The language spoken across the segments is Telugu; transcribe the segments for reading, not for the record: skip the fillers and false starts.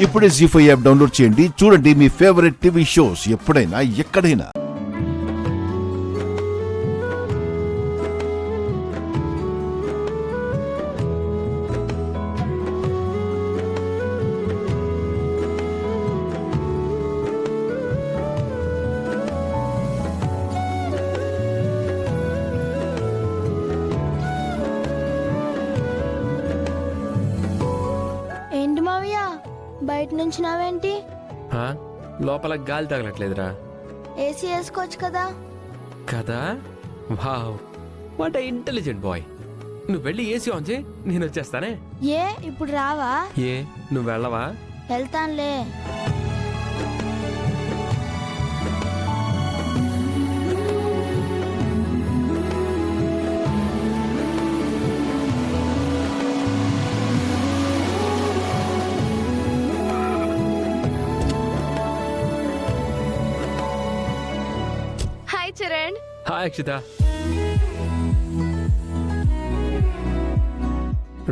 ఇప్పుడే జీ5 యాప్ డౌన్లోడ్ చేయండి. చూడండి మీ ఫేవరెట్ టీవీ షోస్ ఎప్పుడైనా ఎక్కడైనా. ఏంటి మావయ్య బయట నుంచి నావేంటి? లోపల గాలి తగలట్లేదురా. ఏసీ వేసుకోవచ్చు కదా. కదా, వావ్, వాట్ ఇంటెలిజెంట్ బాయ్. నువ్వు వెళ్ళి ఏసీ ఆన్ చేయి, నేను వచ్చేస్తానే. ఏ ఇప్పుడు రావా? ఏ నువ్వు వెళ్ళవా? వెళ్తానులే. హాయ్ చరణ్. హాయ్ అక్షిత.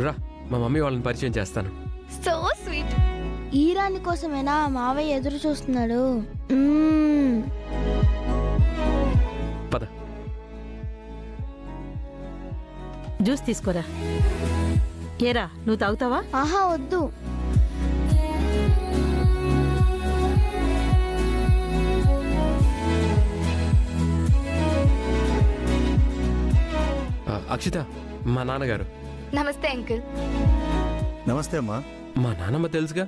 రా, మా మమ్మీ వాళ్ళని పరిచయం చేస్తాను. So sweet. ఈ రాణి కోసమేనా మావయ్య ఎదురు చూస్తున్నాడు? పద. జ్యూస్ తీసుకోరా. ఏరా, నువ్వు తాగుతావా? ఆహా వద్దు. అక్షిత, మా నాన్నగారు. నమస్తే అంకుల్. నమస్తే అమ్మా. మా నాన్నమ్మ తెలుసుగా.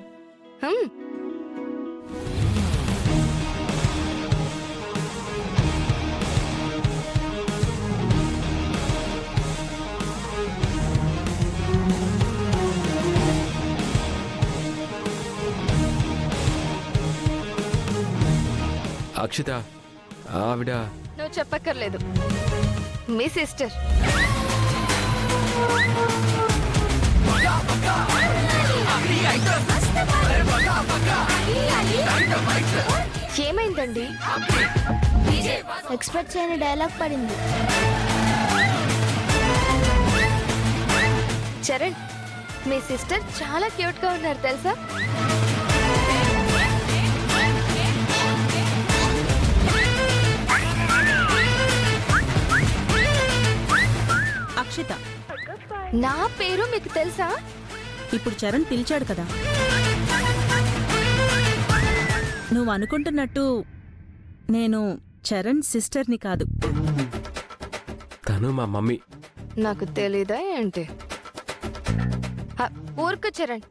అక్షిత, ఆవిడ నువ్వు చెప్పక్కర్లేదు, మీ సిస్టర్. ఏమైందండి? ఎక్స్పెక్ట్ చేయని డైలాగ్ పడింది. చరణ్, మీ సిస్టర్ చాలా క్యూట్ గా ఉన్నారు తెలుసా? అక్షిత, నా పేరు మీకు తెలుసా? ఇప్పుడు చరణ్ పిలిచాడు కదా. నువ్వు అనుకుంటున్నట్టు నేను చరణ్ సిస్టర్ని కాదు. తను మా మమ్మీ. నాకు తెలీదా ఏంటి? ఊరుకు చరణ్,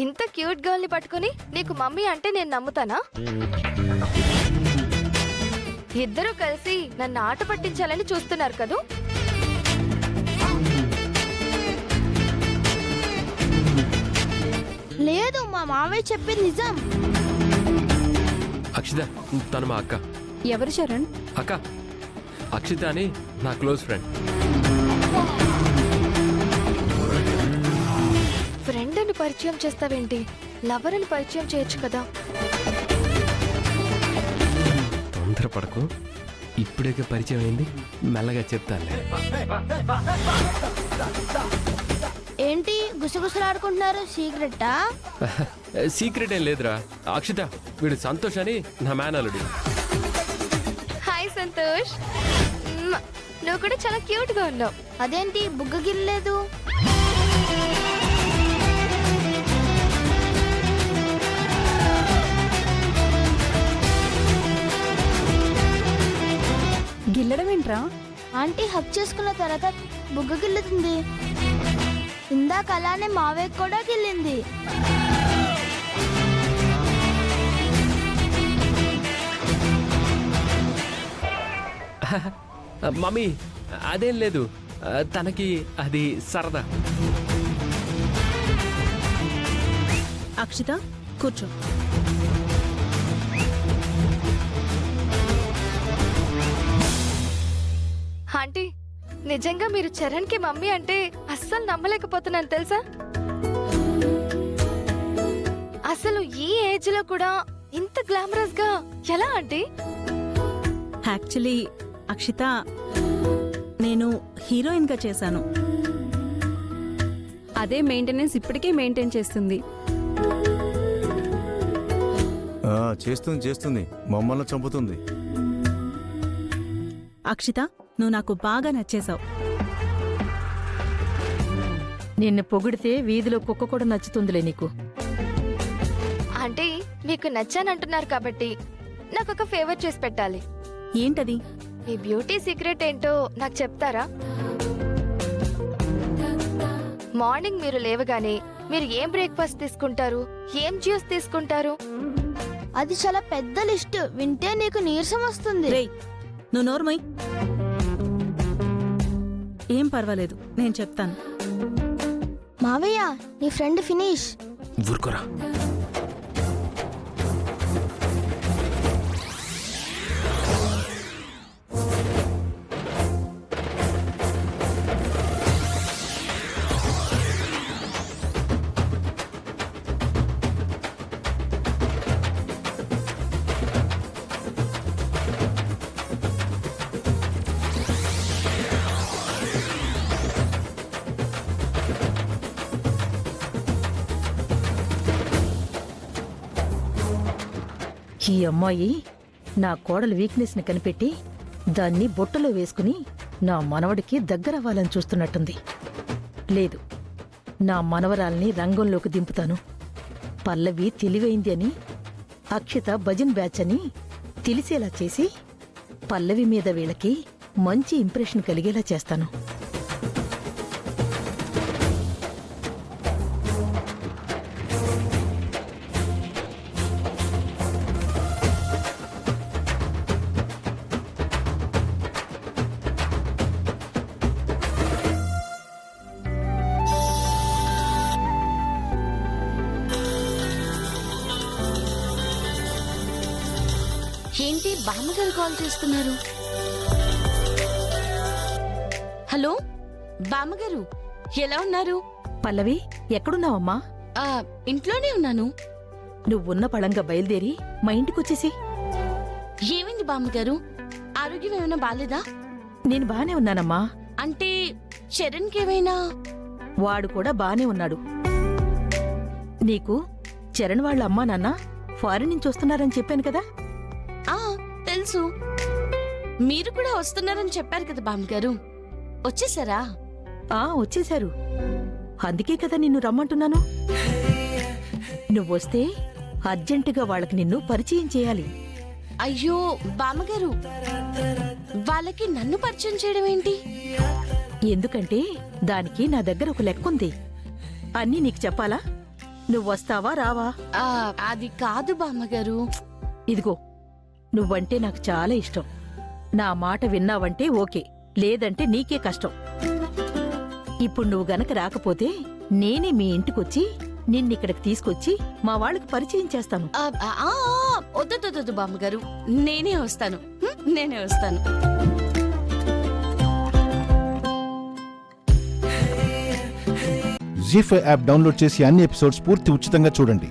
ఇంత క్యూట్ గర్ల్ ని పట్టుకుని నీకు మమ్మీ అంటే నేను నమ్ముతానా? ఇద్దరు కలిసి నన్ను ఆట పట్టించాలని చూస్తున్నారు కదూ. లేదు, మా మావయ్య చెప్పింది నిజం. అక్షిత, తను మా అక్క. ఎవరు చరణ్? అక్క, అక్షిత అని నా క్లోజ్ ఫ్రెండ్. ఫ్రెండ్ అని పరిచయం చేస్తావేంటి? లవర్ అని పరిచయం చేయొచ్చు కదా. తొందరపడకు, ఇప్పుడే పరిచయం అయింది, మెల్లగా చెప్తానులే. ఏంటి గుసగుసలాడుకుంటున్నారు? సీక్రెటా? సీక్రెట్ ఏం లేదురా. అక్షిత, వీడు సంతోష్ అని నా మేనలుడు. హాయ్ సంతోష్. నువ్వు కూడా చాలా క్యూట్ గా ఉన్నావు. అదేంటి బుగ్గగిల్లేదు? గిల్లడం ఏంట్రా? ఆంటీ హక్ చేసుకున్న తర్వాత బుగ్గగిల్లుతుంది. ఇందాక అలానే మావయ్య కూడా గిల్లింది. మమ్మీ, అదేం లేదు, తనకి అది సరదా. అక్షిత, కూర్చో. ఆంటీ, నిజంగా మీరు చరణ్ కి మమ్మీ అంటే అస్సలు నమ్మలేకపోతున్నాను తెలుసా. అసలు ఈ ఏజ్ లో కూడా ఇంత గ్లామరస్ గా ఎలా ఆంటీ? యాక్చువల్లీ అక్షిత, నేను హీరోయిన్గా చేశాను. అదే మెయింటెనెన్స్ ఇప్పటికే మెయింటైన్ చేస్తుంది. చేస్తుంది మమ్మల్ని చంపుతుంది. అక్షిత, నువ్వు నాకు బాగా నచ్చేశావు. నిన్ను పొగిడితే వీధిలో కుక్క కూడా నచ్చుతుందిలే నీకు. అంటే మీకు నచ్చానంటున్నారు కాబట్టి నాకు ఒక ఫేవర్ చేసి పెట్టాలి. ఏంటది? మీ బ్యూటీ సీక్రెట్ ఏంటో నాకు చెప్తారా? మార్నింగ్ మీరు లేవగానే మీరు ఏం బ్రేక్ఫాస్ట్ తీసుకుంటారు, ఏం జ్యూస్ తీసుకుంటారు? అది చాలా పెద్ద లిస్ట్, వింటే నీకు నీరసం వస్తుంది. రేయ్, నువ్వు నోర్మై. ఏం పర్వాలేదు, నేను చెప్తాను. మావయ్య, నీ ఫ్రెండ్ ఫినిష్. ఊరుకోరా. ఈ అమ్మాయి నా కోడలు వీక్నెస్ ని కనిపెట్టి దాన్ని బొట్టలో వేసుకుని నా మనవడికి దగ్గరవ్వాలని చూస్తున్నట్టుంది. లేదు, నా మనవరాల్ని రంగంలోకి దింపుతాను. పల్లవి తెలివైంది అని, అక్షిత భజన్ బ్యాచ్ అని తెలిసేలా చేసి పల్లవి మీద వీళ్ళకి మంచి ఇంప్రెషన్ కలిగేలా చేస్తాను. ఏంటి బామ్మగారు కాల్ చేస్తున్నారు? హలో బామ్మగారు, ఎలా ఉన్నారు? పల్లవి, ఎక్కడున్నావమ్మా? ఆ, ఇంట్లోనే ఉన్నాను. నువ్వున్న పళంగా బయలుదేరి మా ఇంటికొచ్చేసి. ఏమైంది బామ్మగారు? ఆరోగ్యం ఏమైనా బాలేదా? నేను బానే ఉన్నానమ్మా. అంటే చరణ్కి ఏమైనా? వాడు కూడా బానే ఉన్నాడు. నీకు చరణ్ వాళ్ళ అమ్మా నాన్న ఫారిన్ నుంచి వస్తున్నారని చెప్పాను కదా. ఆ, తెలుసు. మీరు కూడా వస్తున్నారని చెప్పారు కదా బామ్మగారు. వచ్చేసారా? వచ్చేశారు. అందుకే కదా నిన్ను రమ్మంటున్నాను. నువ్వొస్తే అర్జెంటుగా వాళ్ళకి నిన్ను పరిచయం చేయాలి. అయ్యో బామ్మగారు, వాళ్ళకి నన్ను పరిచయం చేయడం ఏంటి? ఎందుకంటే దానికి నా దగ్గర ఒక లెక్కుంది. అన్నీ నీకు చెప్పాలా? నువ్వొస్తావా రావా? ఆ, అది కాదు బామ్మగారు. ఇదిగో, నువ్వంటే నాకు చాలా ఇష్టం. నా మాట విన్నావంటే ఓకే, లేదంటే నీకే కష్టం. ఇప్పుడు నువ్వు గనక రాకపోతే నేనే మీ ఇంటికొచ్చి నిన్నిక్కడికి తీసుకొచ్చి మా వాళ్ళకి పరిచయం చేస్తాను. వద్దు బామ్మగారు, నేనే వస్తాను. నేనే వస్తాను. జీ5 యాప్ డౌన్లోడ్ చేసి అన్ని ఎపిసోడ్స్ పూర్తి ఉచితంగా చూడండి.